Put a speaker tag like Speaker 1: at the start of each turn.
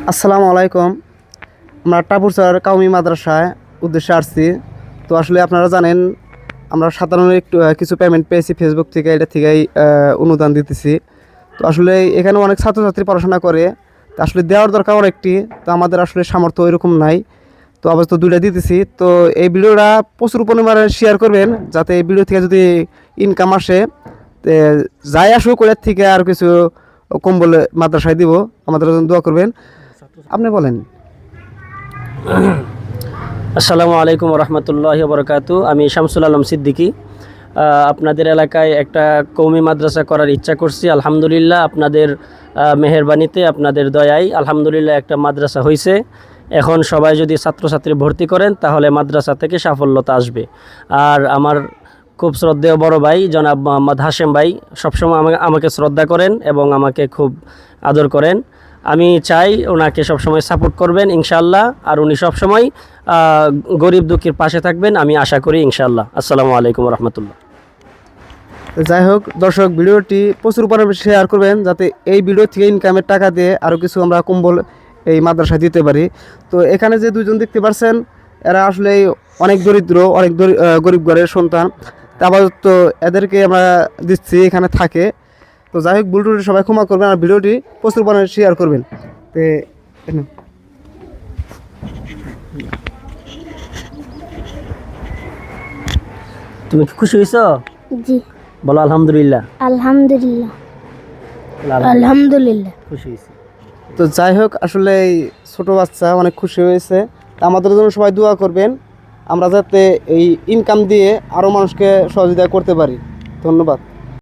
Speaker 1: আসসালামু আলাইকুম। আমরা টাপুরচর কাউমি মাদ্রাসায় উদ্দেশ্যে আসছি। তো আসলে আপনারা জানেন আমরা সাধারণ একটু কিছু পেমেন্ট পেয়েছি ফেসবুক থেকে, এটা থেকেই অনুদান দিতেছি। তো আসলে এখানে অনেক ছাত্রছাত্রী পড়াশোনা করে, তো আসলে দেওয়ার দরকার অনেকটি, তো আমাদের আসলে সামর্থ্য ওইরকম নাই। তো অবশ্য দুইটা দিতেছি। তো এই ভিডিওটা প্রচুর পরিমাণে শেয়ার করবেন, যাতে এই ভিডিও থেকে যদি ইনকাম আসে, তে যাই আসুক ওটার থেকে আর কিছু কম বলে মাদ্রাসায় দিব। আমাদের জন্য দোয়া করবেন। আপনি বলেন।
Speaker 2: আসসালামু আলাইকুম রহমতুল্লাহি বরকাতু। আমি শামসুল আলম সিদ্দিকী। আপনাদের এলাকায় একটা কওমি মাদ্রাসা করার ইচ্ছা করছি। আলহামদুলিল্লাহ, আপনাদের মেহেরবানিতে, আপনাদের দয়ায় আলহামদুলিল্লাহ একটা মাদ্রাসা হয়েছে। এখন সবাই যদি ছাত্রছাত্রী ভর্তি করেন তাহলে মাদ্রাসা থেকে সাফল্যতা আসবে। আর আমার খুব শ্রদ্ধেয় বড় ভাই জনাব মোহাম্মদ হাশেম ভাই সবসময় আমাকে শ্রদ্ধা করেন এবং আমাকে খুব আদর করেন। আমি চাই ওনাকে সবসময় সাপোর্ট করবেন ইনশাআল্লাহ, আর উনি সবসময় গরিব দুঃখীর পাশে থাকবেন, আমি আশা করি ইনশাআল্লাহ। আসসালামু আলাইকুম রহমতুল্লাহ।
Speaker 1: যাই হোক দর্শক, ভিডিওটি প্রচুর পরিমাণে শেয়ার করবেন, যাতে এই ভিডিও থেকে ইনকামের টাকা দিয়ে আরও কিছু আমরা কম্বল এই মাদ্রাসায় দিতে পারি। তো এখানে যে দুজন দেখতে পাচ্ছেন, এরা আসলে অনেক দরিদ্র, অনেক গরিব ঘরের সন্তান। তা আপাতত এদেরকে আমরা দিচ্ছি, এখানে থাকে। তো যাই হোক, ভিডিওটি সবাই ক্ষমা করবেন আর ভিডিওটি প্রচুর পরিমাণে শেয়ার করবেন। তো
Speaker 2: তুমি কি খুশি হয়েছো?
Speaker 3: জি,
Speaker 2: বলো আলহামদুলিল্লাহ।
Speaker 3: আলহামদুলিল্লাহ।
Speaker 2: বলো
Speaker 3: আলহামদুলিল্লাহ।
Speaker 2: খুশি হয়েছি।
Speaker 1: তো যাই হোক, আসলে এই ছোটো বাচ্চা অনেক খুশি হয়েছে। তা আমাদের জন্য সবাই দোয়া করবেন, আমরা যাতে এই ইনকাম দিয়ে আরও মানুষকে সহযোগিতা করতে পারি। ধন্যবাদ।